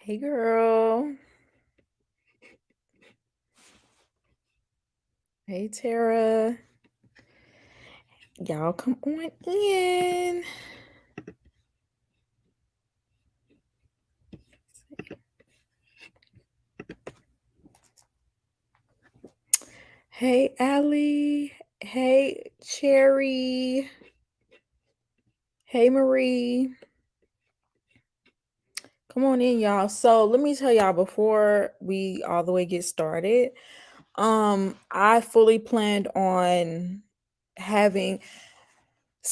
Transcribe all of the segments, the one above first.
Hey girl. Hey Tara. Y'all come on in. Hey Allie. Hey Cherry. Hey Marie. Come on in, y'all. So let me tell y'all before we all the way get started. I fully planned on having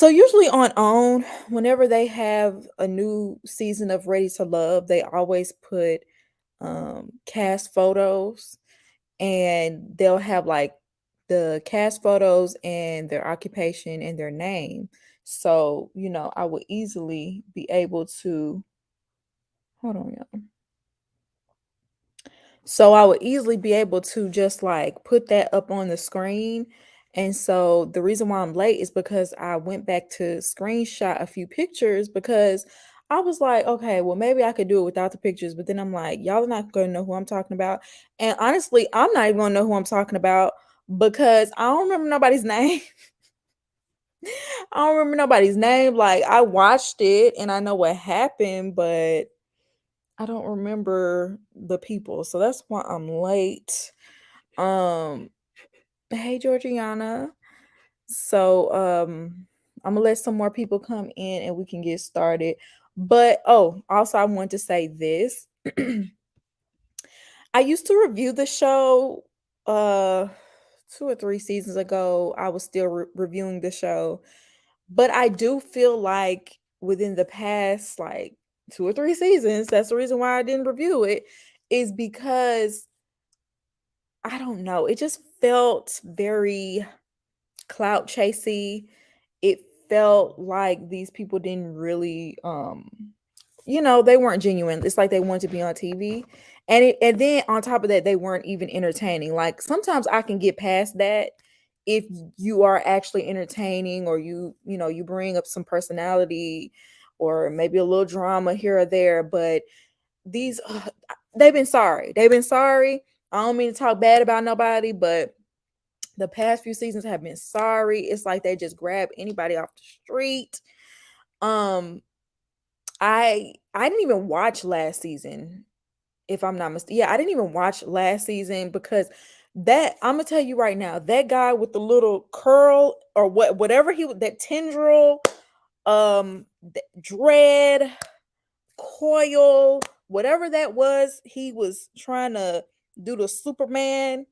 usually on OWN, whenever they have a new season of Ready to Love, they always put cast photos, and they'll have like the cast photos and their occupation and their name. So, I would easily be able to hold on, y'all. So I would easily be able to just like put that up on the screen. And so the reason why I'm late is because I went back to screenshot a few pictures because I was like, okay, well, maybe I could do it without the pictures. But then I'm like, y'all are not going to know who I'm talking about. And honestly, I'm not even going to know who I'm talking about because I don't remember nobody's name. I don't remember nobody's name. Like, I watched it and I know what happened, but I don't remember the people, so that's why I'm late. Um, hey Georgiana. So I'm gonna let some more people come in and we can get started. But also I want to say this. I used to review the show 2 or 3 seasons ago. I was still reviewing the show, but I do feel like within the past like 2 or 3 seasons, that's the reason why I didn't review it, is because I don't know, it just felt very clout chasey. It felt like these people didn't really they weren't genuine. It's like they wanted to be on TV. And then on top of that, they weren't even entertaining. Like sometimes I can get past that if you are actually entertaining, or you bring up some personality or maybe a little drama here or there. But these they've been sorry. They've been sorry. I don't mean to talk bad about nobody, but the past few seasons have been sorry. It's like they just grab anybody off the street. Um, I didn't even watch last season, if I'm not mistaken. Yeah, I didn't even watch last season because that I'm gonna tell you right now, that guy with the little curl or whatever that tendril, dread, coil, whatever that was, he was trying to do the Superman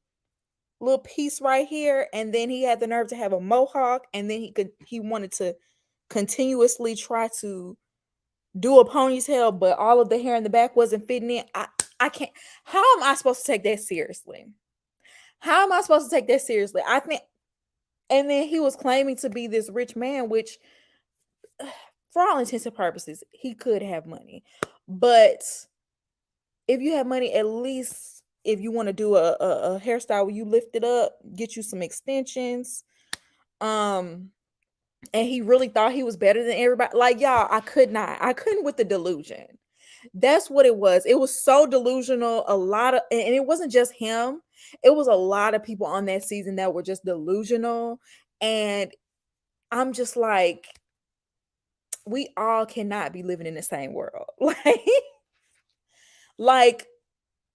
little piece right here, and then he had the nerve to have a mohawk, and then he wanted to continuously try to do a ponytail, but all of the hair in the back wasn't fitting in. I can't. How am I supposed to take that seriously? How am I supposed to take that seriously? I think. And then he was claiming to be this rich man, which, for all intents and purposes, he could have money. But if you have money, at least if you want to do a hairstyle where you lift it up, get you some extensions. Um, and he really thought he was better than everybody. Like, y'all, I couldn't with the delusion. That's what it was. It was so delusional. And it wasn't just him. It was a lot of people on that season that were just delusional. And I'm just like, we all cannot be living in the same world. Like,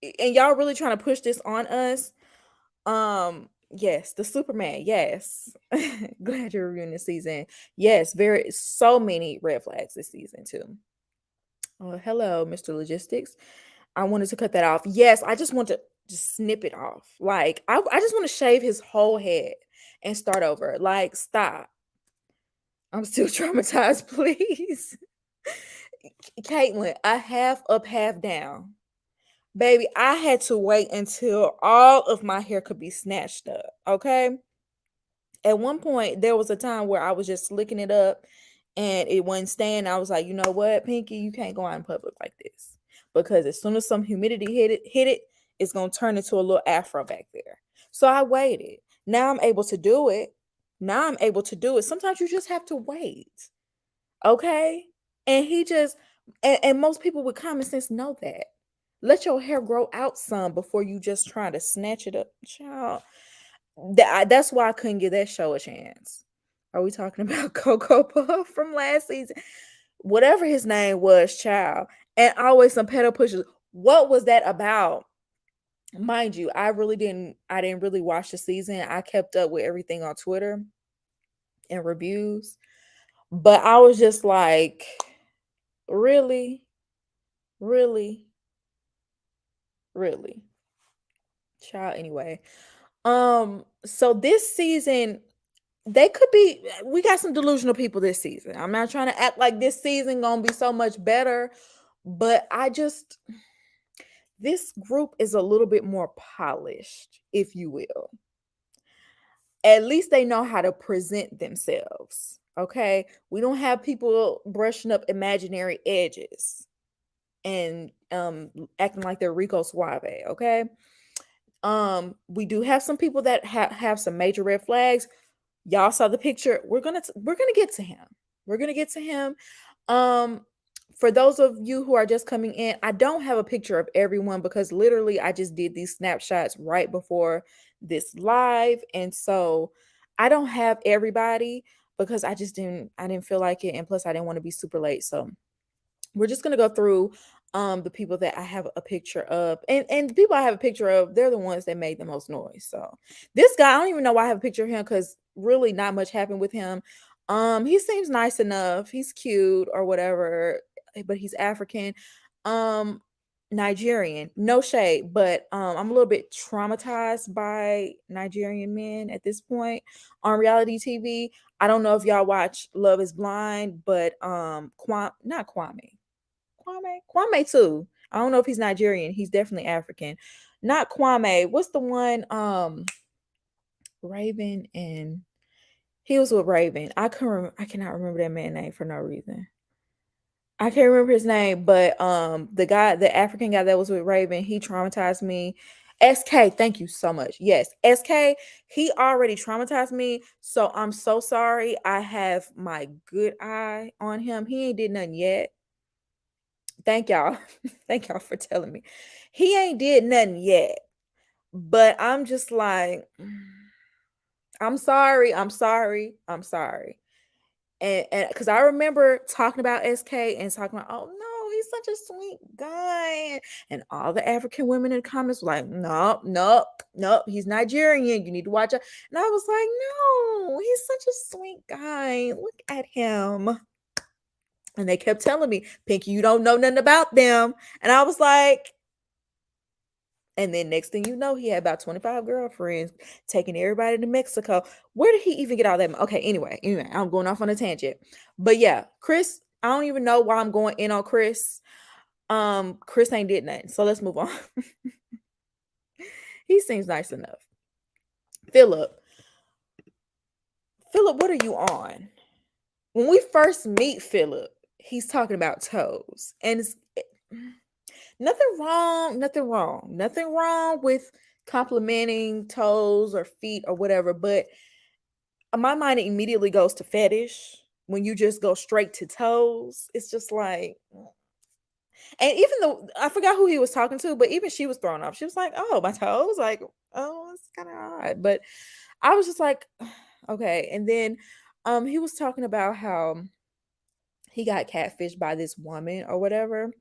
and y'all really trying to push this on us. Yes, the Superman. Yes. Glad you're reviewing this season. Yes, so many red flags this season too. Oh, hello, Mr. Logistics. I wanted to cut that off. Yes, I just want to just snip it off. Like, I just want to shave his whole head and start over. Like, stop. I'm still traumatized, please. Caitlin, a half up, half down. Baby, I had to wait until all of my hair could be snatched up. Okay. At one point, there was a time where I was just slicking it up and it wasn't staying. I was like, you know what, Pinky, you can't go out in public like this. Because as soon as some humidity hit it, it's gonna turn into a little afro back there. So I waited. Now I'm able to do it. Sometimes you just have to wait. Okay. And he just and most people with common sense know that. Let your hair grow out some before you just trying to snatch it up, child. That's why I couldn't give that show a chance. Are we talking about Cocoa Puff from last season? Whatever his name was, child. And always some pedal pushes. What was that about? Mind you, I didn't really watch the season. I kept up with everything on Twitter and reviews. But I was just like, really? Really? Really? Child, anyway. So this season, they could be, we got some delusional people this season. I'm not trying to act like this season gonna be so much better, but this group is a little bit more polished, if you will. At least they know how to present themselves. Okay. We don't have people brushing up imaginary edges and acting like they're Rico Suave. Okay. We do have some people that have some major red flags. Y'all saw the picture. We're gonna get to him. We're gonna get to him. Um, for those of you who are just coming in, I don't have a picture of everyone because literally I just did these snapshots right before this live, and so I don't have everybody because I didn't feel like it, and plus I didn't want to be super late. So we're just gonna go through the people that I have a picture of, and the people I have a picture of, they're the ones that made the most noise. So this guy, I don't even know why I have a picture of him because really not much happened with him. He seems nice enough, he's cute or whatever, but he's African, um, Nigerian. No shade, but I'm a little bit traumatized by Nigerian men at this point on reality TV. I don't know if y'all watch Love is Blind, but not Kwame too. I don't know if he's Nigerian. He's definitely African. Not Kwame. What's the one? Raven, and he was with Raven. I cannot remember that man's name for no reason. I can't remember his name, but the African guy that was with Raven, he traumatized me. SK, thank you so much. Yes, SK, he already traumatized me. So I'm so sorry. I have my good eye on him. He ain't did nothing yet. Thank y'all. Thank y'all for telling me. He ain't did nothing yet. But I'm just like, I'm sorry. I'm sorry. I'm sorry. And because I remember talking about SK and talking about, oh no, he's such a sweet guy. And all the African women in the comments were like, nope, nope, nope, he's Nigerian. You need to watch it. And I was like, no, he's such a sweet guy. Look at him. And they kept telling me, Pinky, you don't know nothing about them. And I was like, and then next thing you know, he had about 25 girlfriends, taking everybody to Mexico. Where did he even get all that? Okay, anyway, I'm going off on a tangent. But yeah, Chris, I don't even know why I'm going in on Chris. Chris ain't did nothing. So let's move on. He seems nice enough. Philip, what are you on? When we first meet Philip, he's talking about toes. And it's nothing wrong with complimenting toes or feet or whatever, but my mind immediately goes to fetish when you just go straight to toes. It's just like, and even though I forgot who he was talking to, but even she was thrown off. She was like, oh, my toes, like, oh, it's kind of odd. But I was just like, okay. And then he was talking about how he got catfished by this woman or whatever,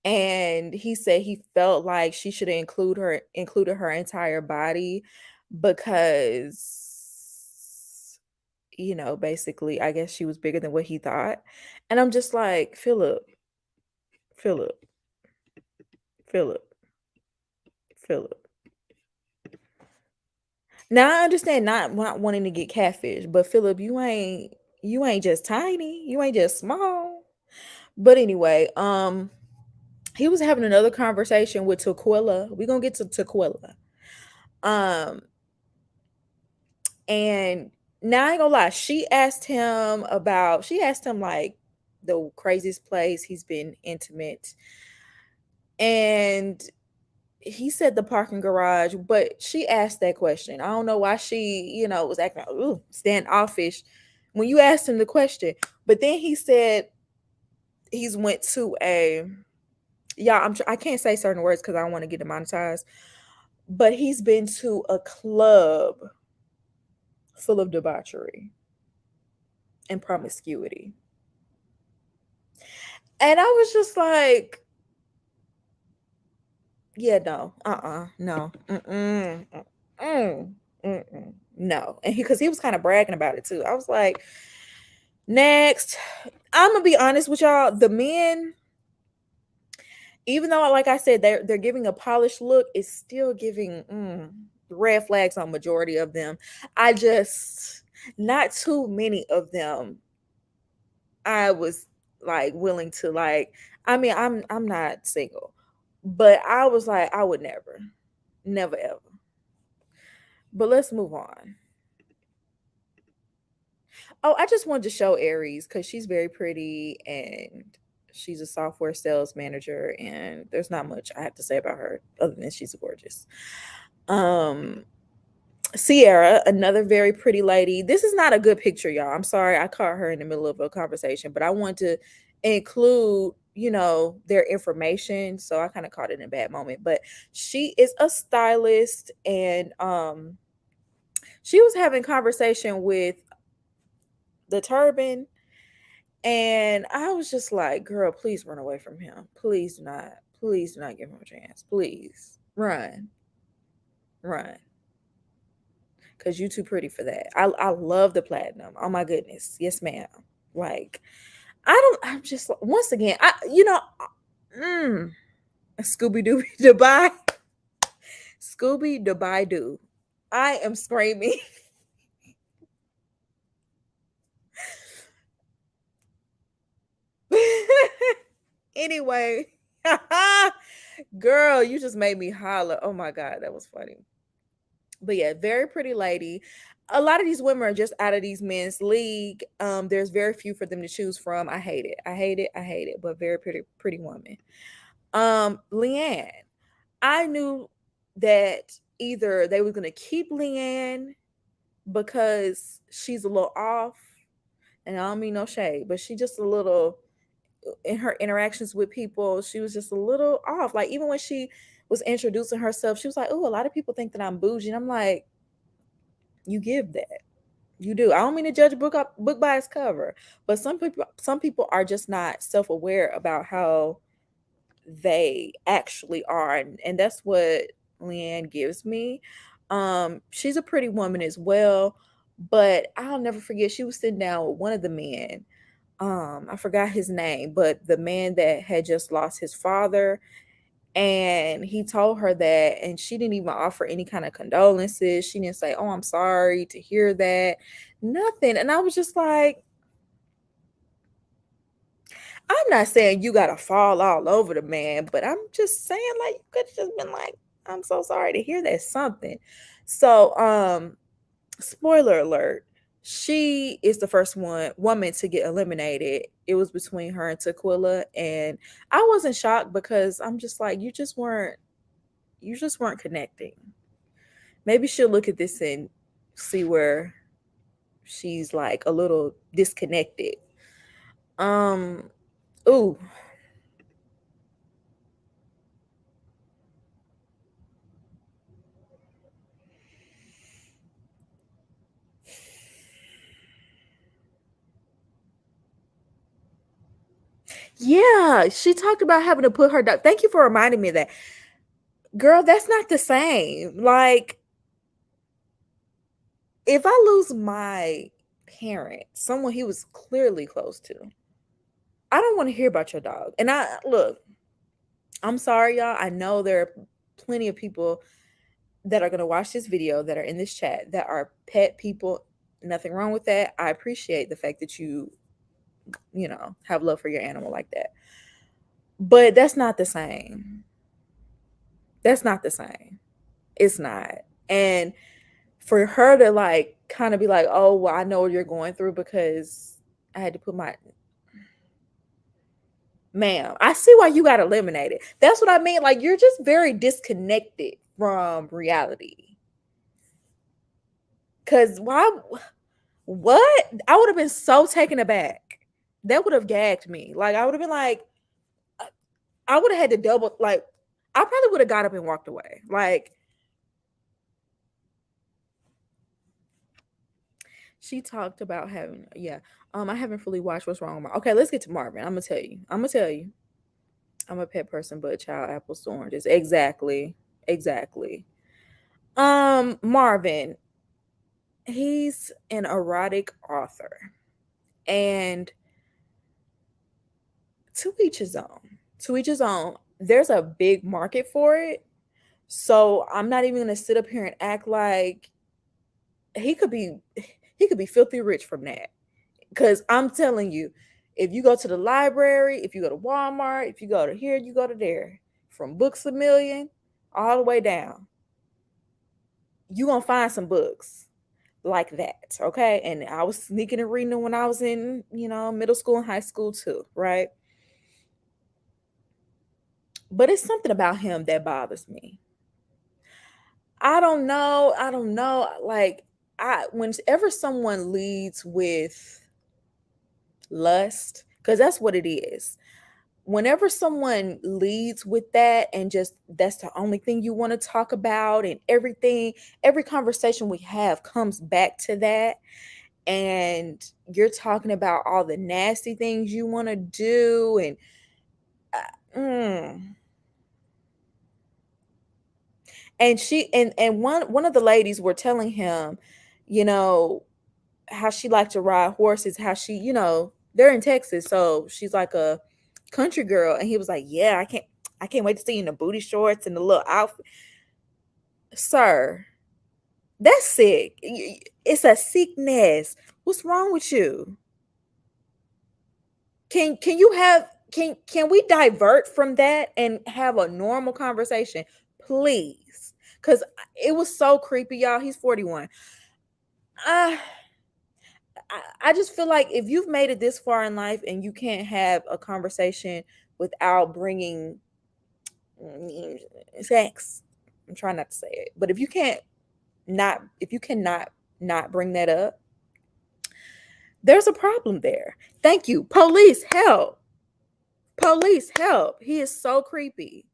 and he said he felt like she should have included her entire body because basically I guess she was bigger than what he thought. And I'm just like, Philip, Philip, Philip, Philip. Now I understand not wanting to get catfish, but Philip, you ain't just tiny, you ain't just small. But anyway, he was having another conversation with Tequila. We're gonna get to Tequila. And now I ain't gonna lie, she asked him like the craziest place he's been intimate. And he said the parking garage, but she asked that question. I don't know why she, was acting standoffish when you asked him the question. But then he said he's went to Yeah, I can't say certain words because I don't want to get demonetized. But he's been to a club full of debauchery and promiscuity. And I was just like, yeah, no, no, no. And because he was kind of bragging about it too. I was like, next. I'm gonna be honest with y'all. The men, even though, like I said, they're giving a polished look, it's still giving red flags on majority of them. I just not too many of them. I was like willing to like. I mean, I'm not single, but I was like, I would never, never ever. But let's move on. Oh, I just wanted to show Aries because she's very pretty and she's a software sales manager, and there's not much I have to say about her other than she's gorgeous. Um, Sierra, another very pretty lady. This is not a good picture, y'all. I'm sorry, I caught her in the middle of a conversation, but I want to include, their information. So I kind of caught it in a bad moment. But she is a stylist, and she was having conversation with the turban. And I was just like, girl, please run away from him. Please do not. Please do not give him a chance. Please. Run. Run. Because you too pretty for that. I love the platinum. Oh my goodness. Yes, ma'am. Like, I'm just, once again, Scooby Doo Dubai. Scooby Dubai Doo. I am screaming. Anyway, girl, you just made me holler. Oh my God, that was funny. But yeah, very pretty lady. A lot of these women are just out of these men's league. There's very few for them to choose from. I hate it. I hate it. I hate it. But very pretty woman. Leanne. I knew that either they were gonna keep Leanne because she's a little off, and I don't mean no shade, but she just a little in her interactions with people, she was just a little off. Like even when she was introducing herself, she was like, "Oh, a lot of people think that I'm bougie." And I'm like, "You give that. You do. I don't mean to judge a book by its cover, but some people are just not self-aware about how they actually are, and that's what Leanne gives me. She's a pretty woman as well, but I'll never forget she was sitting down with one of the men. I forgot his name, but the man that had just lost his father, and he told her that, and she didn't even offer any kind of condolences. She didn't say, "Oh, I'm sorry to hear that." Nothing. And I was just like, I'm not saying you gotta fall all over the man, but I'm just saying, like, you could have just been like, "I'm so sorry to hear that," something. So spoiler alert, she is the first woman to get eliminated. It was between her and Tequila, and I wasn't shocked because I'm just like, you just weren't connecting. Maybe she'll look at this and see where she's like a little disconnected. Um, ooh, yeah, she talked about having to put her down. Thank you for reminding me of that. Girl, that's not the same. Like, if I lose my parent, someone he was clearly close to, I don't want to hear about your dog. And I look, I'm sorry, y'all. I know there are plenty of people that are going to watch this video that are in this chat that are pet people. Nothing wrong with that. I appreciate the fact that you have love for your animal like that. But that's not the same. That's not the same. It's not. And for her to like kind of be like, "Oh, well, I know what you're going through because I had to put my ma'am, I see why you got eliminated." That's what I mean. Like you're just very disconnected from reality. Cause why what? I would have been so taken aback. That would have gagged me. Like I would have been like, I would have had to double, like, I probably would have got up and walked away. Like, she talked about having, yeah. I haven't fully watched What's Wrong with Marvin. Okay, let's get to Marvin. I'm gonna tell you. I'm gonna tell you. I'm a pet person, but child, apples to oranges. Exactly. Exactly. Marvin, he's an erotic author. And to each his own. To each his own. There's a big market for it. So I'm not even gonna sit up here and act like he could be he could be filthy rich from that. Because I'm telling you, if you go to the library, if you go to Walmart, if you go to here, you go to there, from Books a Million all the way down, you're gonna find some books like that. Okay. And I was sneaking and reading them when I was in, middle school and high school too, right? But it's something about him that bothers me. I don't know. I don't know. Like, whenever someone leads with lust, because that's what it is. Whenever someone leads with that and just that's the only thing you want to talk about, and every conversation we have comes back to that, and you're talking about all the nasty things you want to do, and mm. And she and one of the ladies were telling him, you know, how she liked to ride horses, how she, they're in Texas, so she's like a country girl. And he was like, yeah, I can't wait to see you in the booty shorts and the little outfit. Sir, that's sick. It's a sickness. What's wrong with you? Can you have can we divert from that and have a normal conversation, please? Because it was so creepy, y'all. He's 41. uh, I just feel like if you've made it this far in life and you can't have a conversation without bringing sex, I'm trying not to say it, but if you cannot not bring that up, there's a problem there. Thank you. Police, help. Police, help. He is so creepy.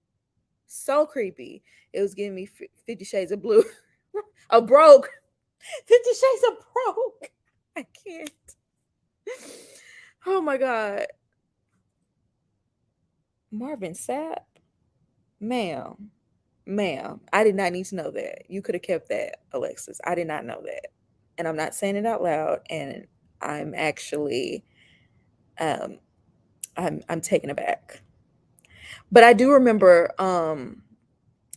So creepy. It was giving me 50 Shades of Blue. A broke. 50 Shades of Broke. I can't. Oh my God. Marvin Sapp? Ma'am. Ma'am. I did not need to know that. You could have kept that, Alexis. I did not know that. And I'm not saying it out loud. And I'm actually I'm taken aback. But I do remember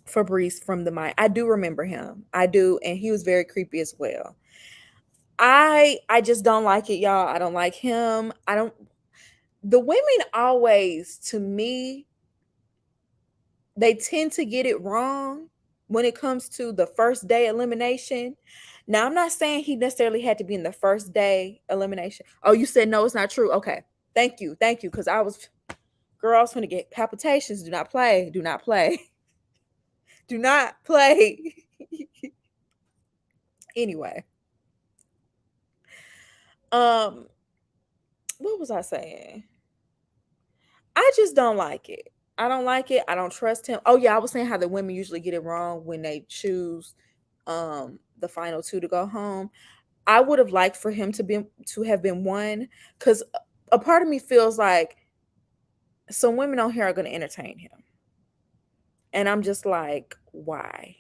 Fabrice from the Mind. I do remember him. I do, and he was very creepy as well. I just don't like it, y'all. I don't like him. I don't The women always, to me, they tend to get it wrong when it comes to the first day elimination. Now, I'm not saying he necessarily had to be in the first day elimination. Oh, you said no, it's not true. Okay. Thank you. Thank you. Because girl, I was going to get palpitations. Do not play. Do not play. Do not play. Anyway. Um, what was I saying? I just don't like it. I don't like it. I don't trust him. Oh yeah, I was saying how the women usually get it wrong when they choose the final two to go home. I would have liked for him to have been one, because a part of me feels like some women on here are going to entertain him. And I'm just like, why?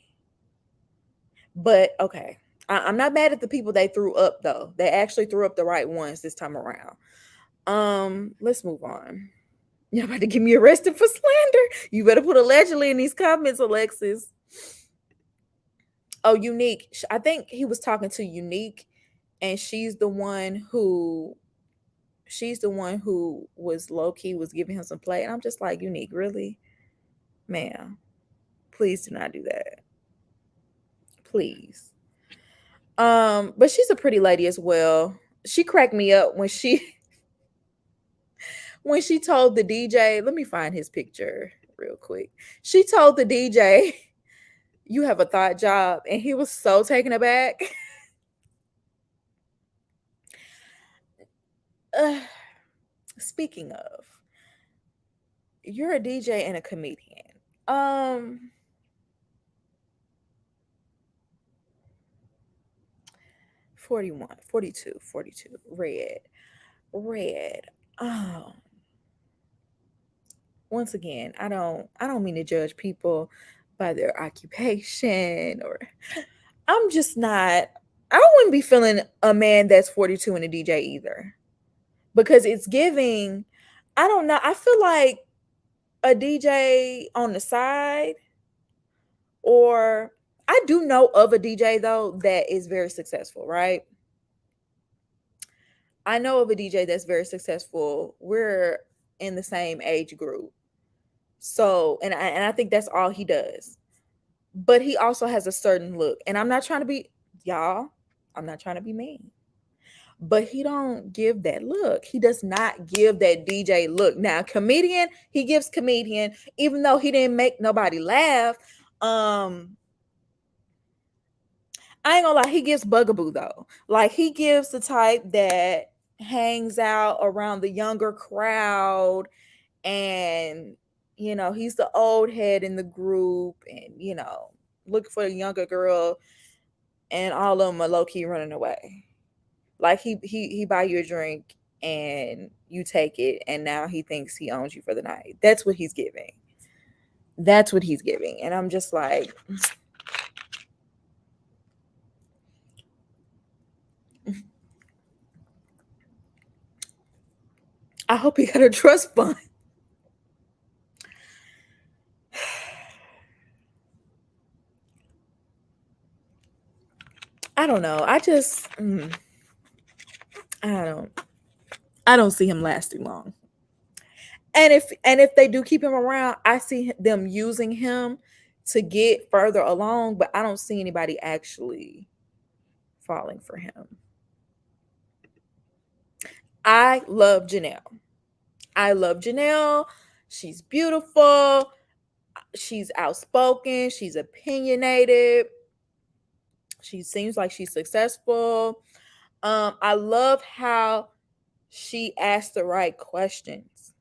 But okay. I'm not mad at the people they threw up though. They actually threw up the right ones this time around. Let's move on. You're about to get me arrested for slander. You better put allegedly in these comments, Alexis. Oh, Unique. I think he was talking to Unique, and she's the one who was low key was giving him some play. And I'm just like, Unique, really? Ma'am, please do not do that. Please. But she's a pretty lady as well. She cracked me up when she told the DJ, let me find his picture real quick. She told the DJ, you have a thought job, and he was so taken aback. Speaking of, you're a DJ and a comedian. Um 41, 42, 42. Red. Oh, once again, I don't mean to judge people by their occupation, or I'm just not, I wouldn't be feeling a man that's 42 and a DJ either. Because it's giving, I don't know, I feel like a DJ on the side, or I do know of a DJ though that is very successful, right? I know of a DJ that's very successful. We're in the same age group. So, and I think that's all he does. But he also has a certain look. And I'm not trying to be, y'all, I'm not trying to be mean. But he don't give that look. He does not give that DJ look. Now, comedian, he gives comedian, even though he didn't make nobody laugh. I ain't gonna lie, he gives bugaboo though. Like, he gives the type that hangs out around the younger crowd, and he's the old head in the group, and looking for the younger girl, and all of them are low-key running away. Like, he buy you a drink and you take it, and now he thinks he owns you for the night. That's what he's giving. That's what he's giving. And I'm just like, I hope he got a trust fund. I don't know. I don't see him lasting long. And if they do keep him around, I see them using him to get further along, but I don't see anybody actually falling for him. I love Janelle. I love Janelle. She's beautiful. She's outspoken. She's opinionated. She seems like she's successful. I love how she asked the right questions,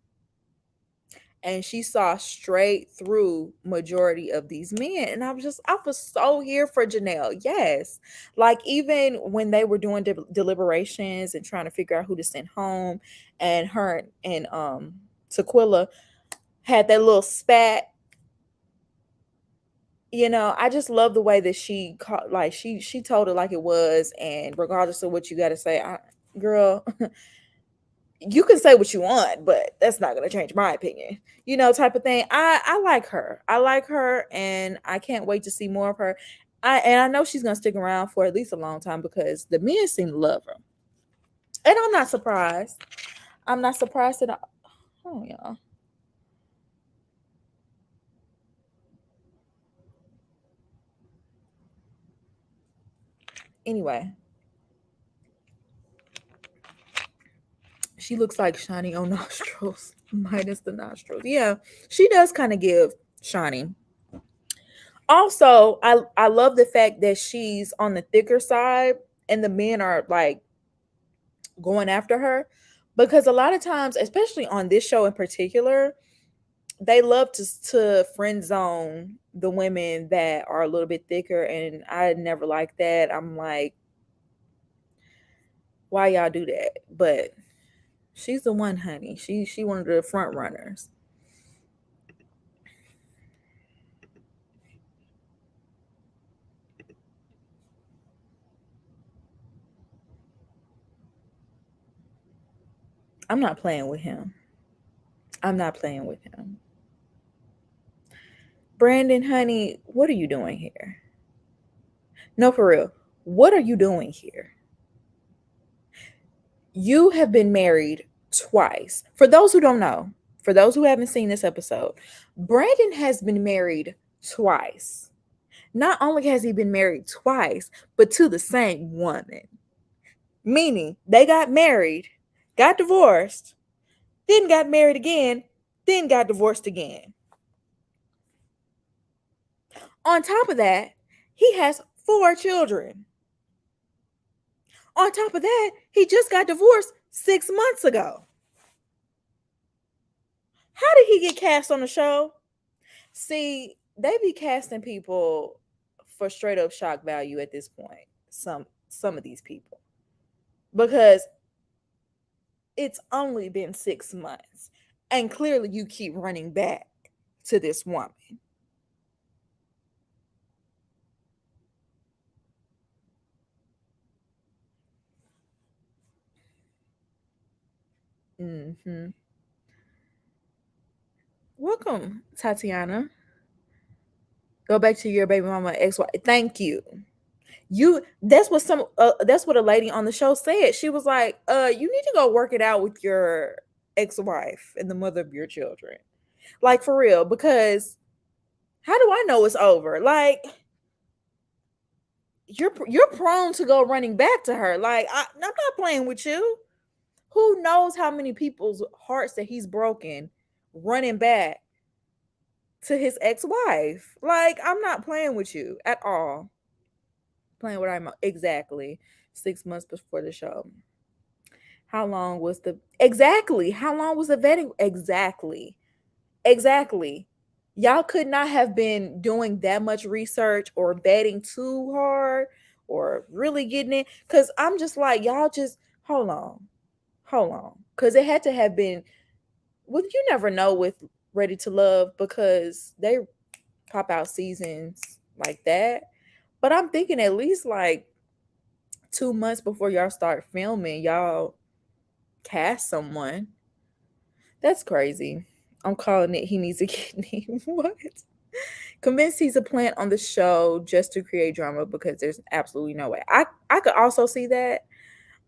and she saw straight through majority of these men. And I was so here for Janelle. Yes. Like, even when they were doing deliberations and trying to figure out who to send home, and her and Tequila had that little spat. I just love the way that she caught, like, she told it like it was, and regardless of what you got to say, girl, you can say what you want, but that's not going to change my opinion, type of thing. I like her. I like her, and I can't wait to see more of her. I know she's going to stick around for at least a long time, because the men seem to love her. And I'm not surprised. I'm not surprised at all. Oh, yeah. Anyway, she looks like Shani on nostrils, minus the nostrils. Yeah, she does kind of give Shani. Also, I love the fact that she's on the thicker side, and the men are like going after her, because a lot of times, especially on this show in particular, they love to friend zone the women that are a little bit thicker, and I never like that. I'm like, why y'all do that? But she's the one, honey. She one of the front runners. I'm not playing with him. I'm not playing with him. Brandon, honey, what are you doing here? No, for real. What are you doing here? You have been married twice. For those who don't know, for those who haven't seen this episode, Brandon has been married twice. Not only has he been married twice, but to the same woman. Meaning they got married, got divorced, then got married again, then got divorced again. On top of that, he has 4 children. On top of that, he just got divorced 6 months ago. How did he get cast on the show? See, they be casting people for straight up shock value at this point. Some of these people. Because it's only been 6 months. And clearly you keep running back to this woman. Mm-hmm. Welcome, Tatiana. Go back to your baby mama ex-wife. Thank you. You that's what a lady on the show said. She was like, you need to go work it out with your ex-wife and the mother of your children. Like for real, because how do I know it's over? Like you're prone to go running back to her. Like I'm not playing with you. Who knows how many people's hearts that he's broken running back to his ex-wife? Like I'm not playing with you at all. Playing what I'm exactly 6 months before the show. How long was the exactly? How long was the vetting? Exactly. Exactly. Y'all could not have been doing that much research or betting too hard or really getting it. Cause I'm just like, y'all just hold on. Hold on. Cause it had to have been well, you never know with Ready to Love because they pop out seasons like that. But I'm thinking at least like 2 months before y'all start filming, y'all cast someone. That's crazy. I'm calling it he needs a kidney. What? Convinced he's a plant on the show just to create drama because there's absolutely no way. I could also see that.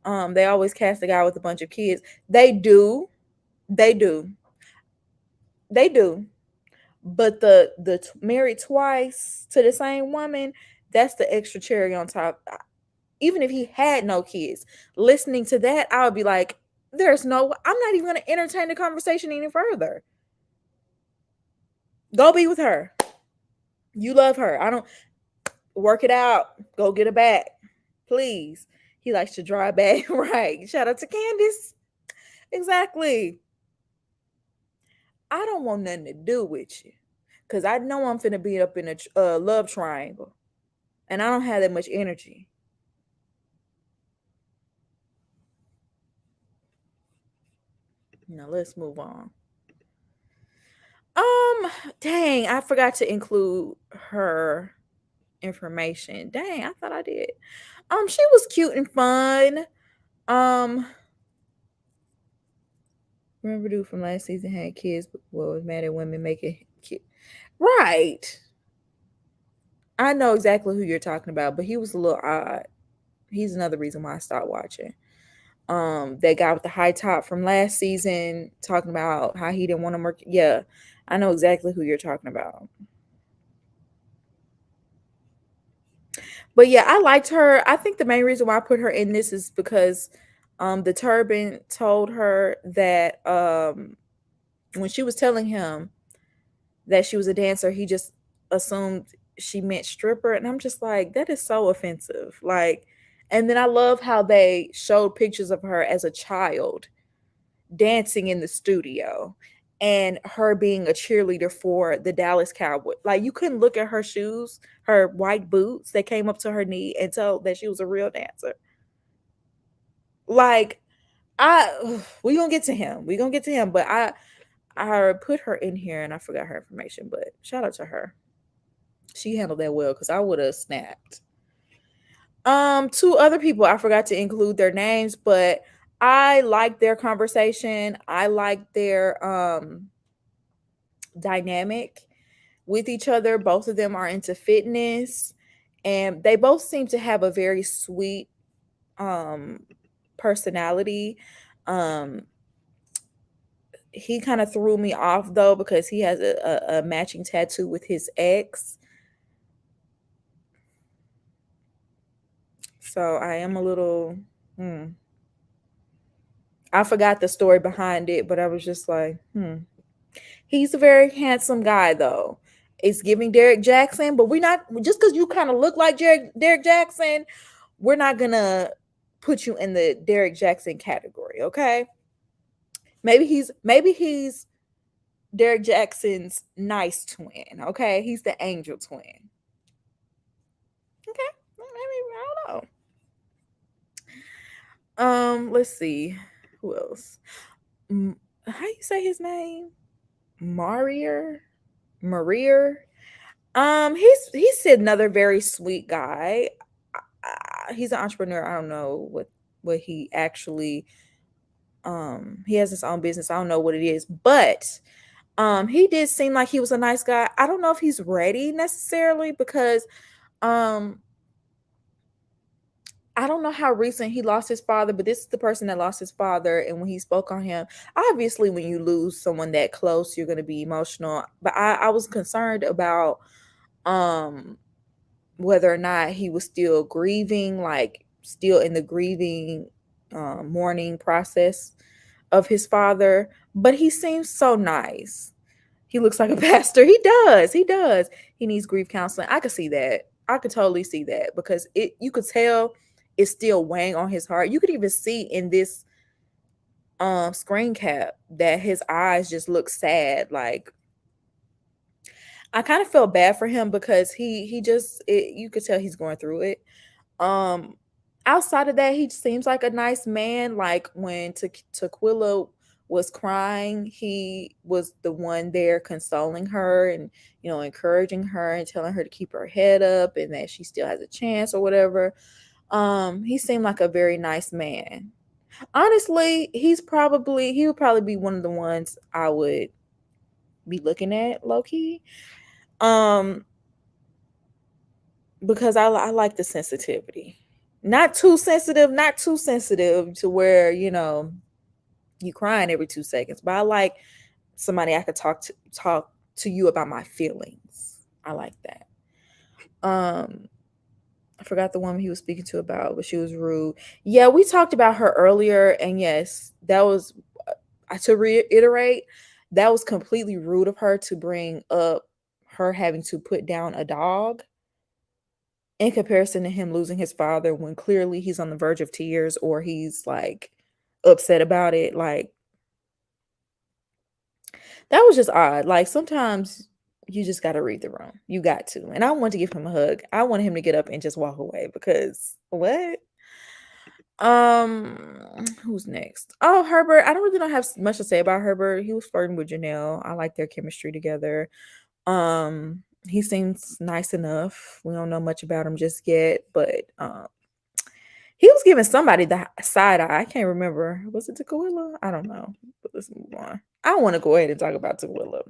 They always cast a guy with a bunch of kids. They do. They do. They do. But the married twice to the same woman, that's the extra cherry on top. Even if he had no kids, listening to that, I would be like, there's no, I'm not even going to entertain the conversation any further. Go be with her. You love her. I don't work it out. Go get her back. Please. He likes to drive back. Right. Shout out to Candace. Exactly. I don't want nothing to do with you. Because I know I'm finna be up in a love triangle. And I don't have that much energy. Now let's move on. Dang, I forgot to include her information. Dang, I thought I did. She was cute and fun. Remember dude from last season had kids, but was mad at women making kids. Right. I know exactly who you're talking about, but he was a little odd. He's another reason why I stopped watching. That guy with the high top from last season talking about how he didn't want to work. Yeah, I know exactly who you're talking about. But yeah, I liked her. I think the main reason why I put her in this is because the turban told her that when she was telling him that she was a dancer, he just assumed she meant stripper. And I'm just like, that is so offensive. Like, and then I love how they showed pictures of her as a child dancing in the studio and her being a cheerleader for the Dallas Cowboys. Like, you couldn't look at her shoes, her white boots that came up to her knee, and tell that she was a real dancer. Like, we gonna get to him. We gonna get to him, but I put her in here and I forgot her information, but shout out to her. She handled that well because I would have snapped. Two other people I forgot to include their names, but I like their conversation. I like their dynamic with each other. Both of them are into fitness and they both seem to have a very sweet personality. Um he kind of threw me off though because he has a matching tattoo with his ex. So I am a little I forgot the story behind it, but I was just like, He's a very handsome guy though. It's giving Derek Jackson, but we're not just because you kind of look like Derek Jackson, we're not gonna put you in the Derek Jackson category, okay? Maybe he's Derek Jackson's nice twin. Okay, he's the angel twin. Okay, maybe I don't know. Let's see who else. How you say his name? Marier. He's another very sweet guy. He's an entrepreneur. I don't know what he actually he has his own business. I don't know what it is, but he did seem like he was a nice guy. I don't know if he's ready necessarily because um I don't know how recent he lost his father, but this is the person that lost his father. And when he spoke on him, obviously, when you lose someone that close, you're going to be emotional. But I was concerned about um, whether or not he was still grieving, like still in the grieving mourning process of his father. But he seems so nice. He looks like a pastor. He does. He does. He needs grief counseling. I could see that. I could totally see that because you could tell it's still weighing on his heart. You could even see in this screen cap that his eyes just look sad. Like I kind of felt bad for him because you could tell he's going through it. Um Outside of that, he seems like a nice man. Like when Tequila was crying, he was the one there consoling her and encouraging her and telling her to keep her head up and that she still has a chance or whatever. He seemed like a very nice man. Honestly, he would probably be one of the ones I would be looking at low key. Um because I like the sensitivity. Not too sensitive, not too sensitive to where, you crying every 2 seconds. But I like somebody I could talk to you about my feelings. I like that. I forgot the woman he was speaking to about, but she was rude. Yeah, we talked about her earlier, and yes, that was to reiterate, that was completely rude of her to bring up her having to put down a dog in comparison to him losing his father when clearly he's on the verge of tears or he's like upset about it. Like that was just odd. Like sometimes you just got to read the room. You got to. And I want to give him a hug. I want him to get up and just walk away because what? Who's next? Oh, Herbert. I don't really don't have much to say about Herbert. He was flirting with Janelle. I like their chemistry together. He seems nice enough. We don't know much about him just yet, but he was giving somebody the side eye. I can't remember. Was it Tequila? I don't know. But let's move on. I want to go ahead and talk about Tequila.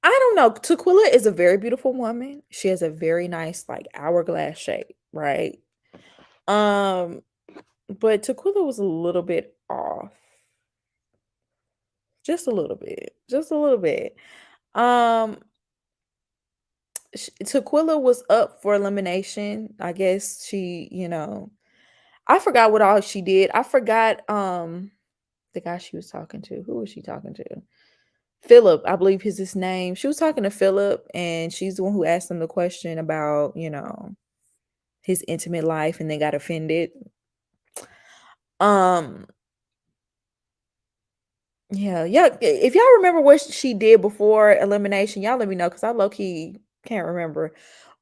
I don't know. Tequila is a very beautiful woman. She has a very nice, like hourglass shape, right? Um, but Tequila was a little bit off. Just a little bit. Just a little bit. Um, Tequila was up for elimination. I guess I forgot what all she did. I forgot the guy she was talking to. Who was she talking to? Philip, I believe is his name. She was talking to Philip and she's the one who asked him the question about, his intimate life and they got offended. Um yeah. If y'all remember what she did before elimination, y'all let me know because I low key can't remember.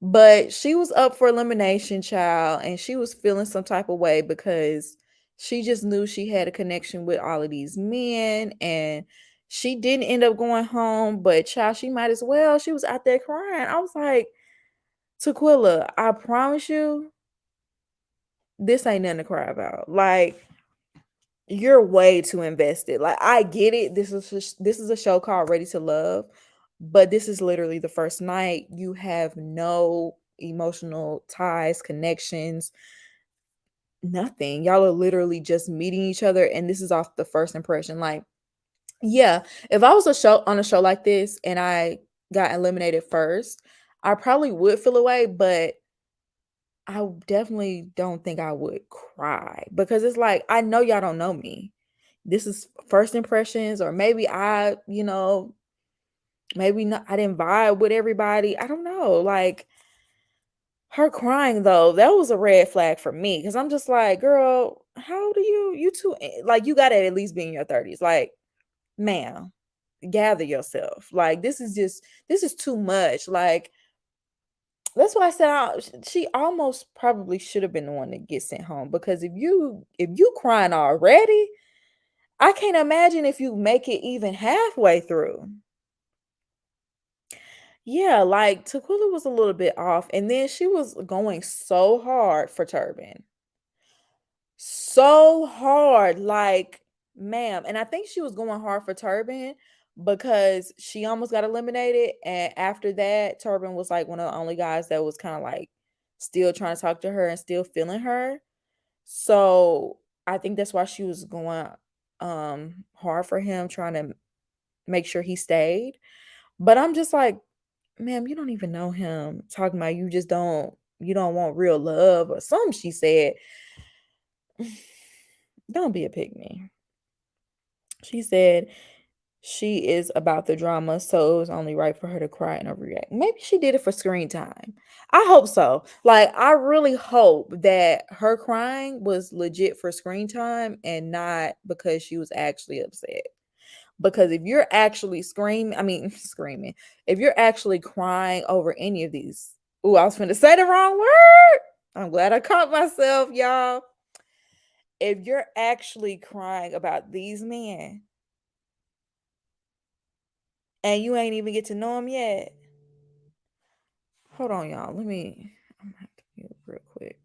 But she was up for elimination, child, and she was feeling some type of way because she just knew she had a connection with all of these men, and she didn't end up going home. But child, she might as well. She was out there crying. I was like, Tequila, I promise you, this ain't nothing to cry about. Like you're way too invested. Like I get it. This is a show called Ready to Love, but this is literally the first night. You have no emotional ties, connections, nothing. Y'all are literally just meeting each other and this is off the first impression. Like, yeah, if I was on a show like this and I got eliminated first, I probably would feel away, but I definitely don't think I would cry because it's like I know y'all don't know me. This is first impressions, or maybe maybe not. I didn't vibe with everybody. I don't know. Like her crying though, that was a red flag for me because I'm just like, girl, how do you two like you gotta at least be in your 30s. Like, ma'am, gather yourself. Like this is too much. Like that's why I said she almost probably should have been the one that gets sent home because if you crying already, I can't imagine if you make it even halfway through. Yeah, like Tequila was a little bit off, and then she was going so hard for Turban. So hard, like, ma'am. And I think she was going hard for Turban because she almost got eliminated. And after that, Turban was like one of the only guys that was kind of like still trying to talk to her and still feeling her. So I think that's why she was going hard for him, trying to make sure he stayed. But I'm just like, ma'am, you don't even know him. Talking about you don't want real love or something she said. Don't be a pygmy. She said she is about the drama, so it was only right for her to cry and overreact. Maybe she did it for screen time. I hope so. Like, I really hope that her crying was legit for screen time and not because she was actually upset. Because if you're actually screaming, if you're actually crying over any of these, oh, I was going to say the wrong word. I'm glad I caught myself, y'all. If you're actually crying about these men and you ain't even get to know them yet, hold on, y'all. I'm gonna have to mute real quick.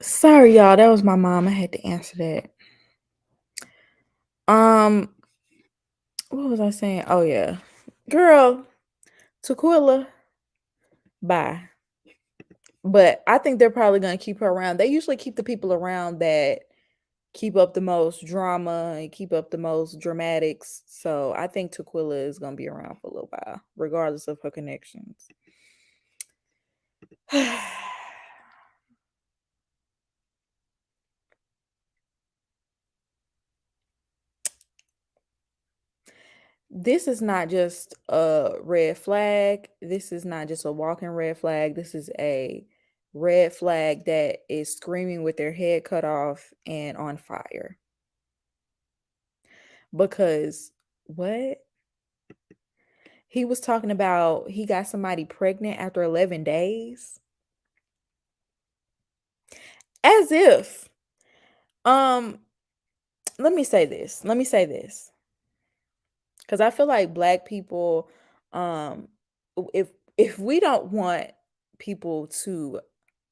Sorry, y'all. That was my mom. I had to answer that. Um, what was I saying? Oh yeah, girl, Tequila, bye. But I think they're probably gonna keep her around. They usually keep the people around that keep up the most drama and keep up the most dramatics. So I think Tequila is gonna be around for a little while, regardless of her connections. This is not just a red flag. This is not just a walking red flag. This is a red flag that is screaming with their head cut off and on fire. Because what? He was talking about he got somebody pregnant after 11 days. As if, um, let me say this. Because I feel like Black people, um, if we don't want people to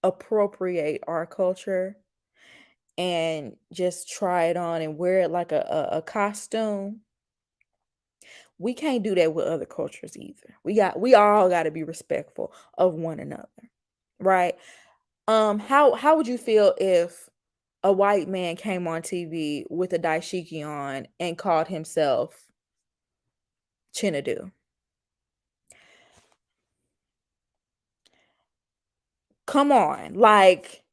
appropriate our culture and just try it on and wear it like a costume, we can't do that with other cultures either. We all got to be respectful of one another, right? How would you feel if a white man came on TV with a dashiki on and called himself Chinadu? Come on, like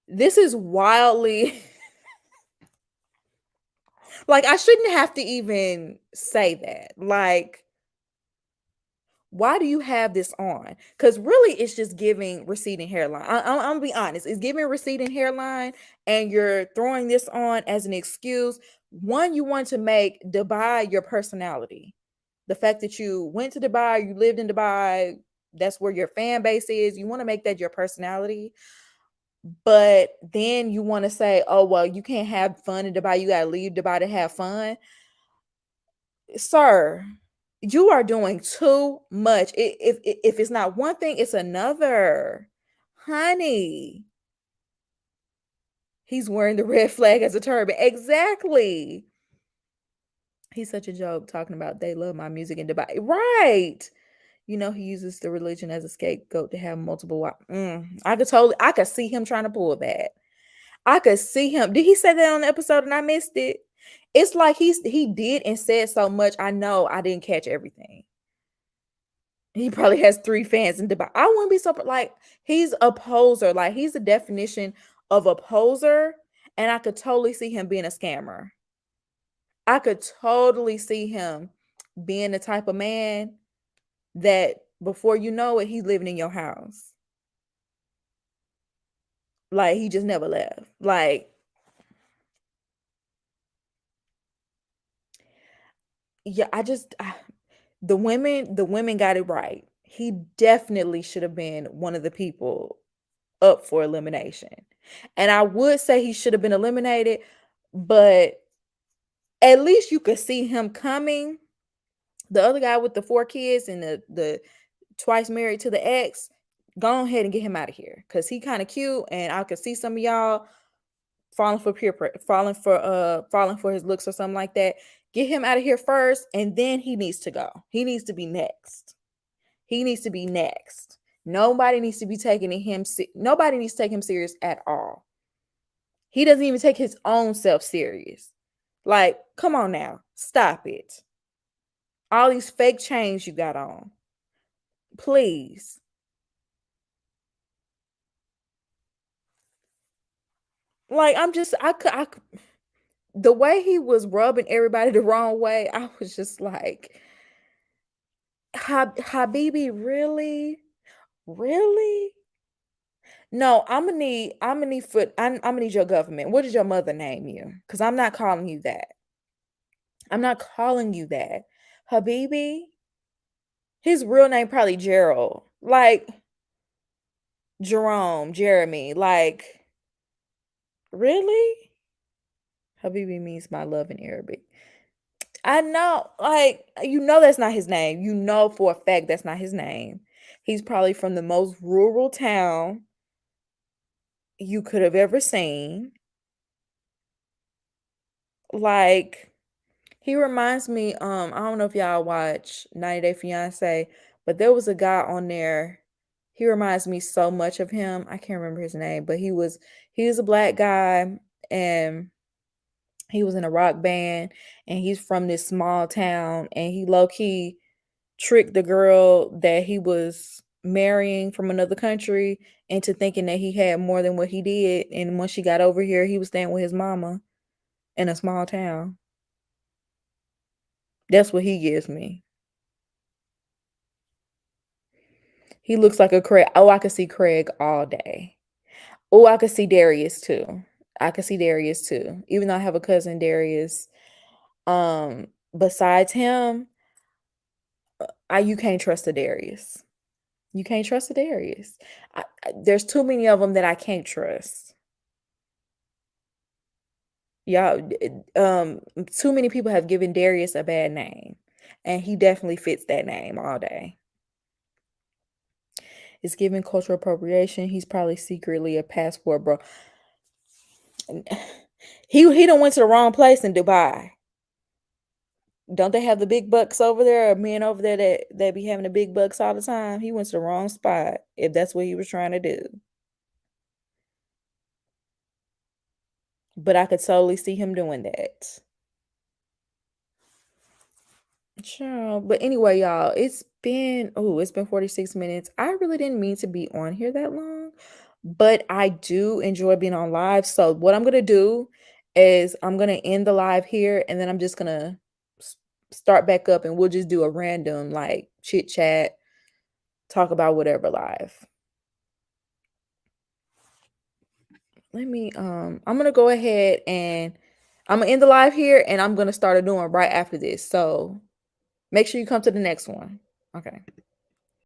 this is wildly like I shouldn't have to even say that. Like, why do you have this on? Because really, it's just giving receding hairline. I'm gonna be honest, it's giving receding hairline, and you're throwing this on as an excuse. One, you want to make Dubai your personality. The fact that you went to Dubai, you lived in Dubai, that's where your fan base is. You want to make that your personality. But then you want to say, oh, well, you can't have fun in Dubai. You got to leave Dubai to have fun. Sir, you are doing too much. If it's not one thing, it's another. Honey, he's wearing the red flag as a turban. Exactly. He's such a joke talking about they love my music in Dubai. Right. You know, he uses the religion as a scapegoat to have multiple I could see him trying to pull that. I could see him. Did he say that on the episode and I missed it? It's like he did and said so much. I know I didn't catch everything. He probably has 3 fans in Dubai. I wouldn't be so like he's a poser. Like he's the definition of a poser, and I could totally see him being a scammer. I could totally see him being the type of man that before you know it, he's living in your house. Like he just never left. Like, yeah, the women got it right. He definitely should have been one of the people up for elimination. And I would say he should have been eliminated, but at least you could see him coming. The other guy with the 4 kids and the twice married to the ex, go ahead and get him out of here because he kind of cute, and I could see some of y'all falling for his looks or something like that. Get him out of here first, and then he needs to go. He needs to be next. He needs to be next. Nobody needs to be taking him. Nobody needs to take him serious at all. He doesn't even take his own self serious. Like, come on now, stop it. All these fake chains you got on, please. Like, the way he was rubbing everybody the wrong way, I was just like, Habibi, really? Really? No, I'm gonna need your government. What did your mother name you? Because I'm not calling you that. I'm not calling you that. Habibi, his real name probably Gerald. Like Jerome, Jeremy. Like, really? Habibi means my love in Arabic. I know, like, you know that's not his name. You know for a fact that's not his name. He's probably from the most rural town you could have ever seen. Like, he reminds me, I don't know if y'all watch 90 Day Fiance, but there was a guy on there. He reminds me so much of him. I can't remember his name, but he was a black guy, and he was in a rock band, and he's from this small town, and he low key tricked the girl that he was marrying from another country into thinking that he had more than what he did. And once she got over here, he was staying with his mama in a small town. That's what he gives me. He looks like a Craig. Oh, I could see Craig all day. Oh, I could see Darius too. I could see Darius too. Even though I have a cousin Darius. Besides him, you can't trust the Darius. You can't trust the Darius. There's too many of them that I can't trust. Y'all, too many people have given Darius a bad name. And he definitely fits that name all day. It's giving cultural appropriation. He's probably secretly a passport bro. He don't went to the wrong place in Dubai. Don't they have the big bucks over there, or men over there that be having the big bucks all the time? He went to the wrong spot if that's what he was trying to do. But I could totally see him doing that. Sure. But anyway, y'all, it's been 46 minutes. I really didn't mean to be on here that long, but I do enjoy being on live. So what I'm gonna do is I'm gonna end the live here, and then I'm just gonna start back up, and we'll just do a random like chit chat, talk about whatever live. I'm gonna go ahead and I'm gonna end the live here, and I'm gonna start a new one right after this. So make sure you come to the next one. Okay.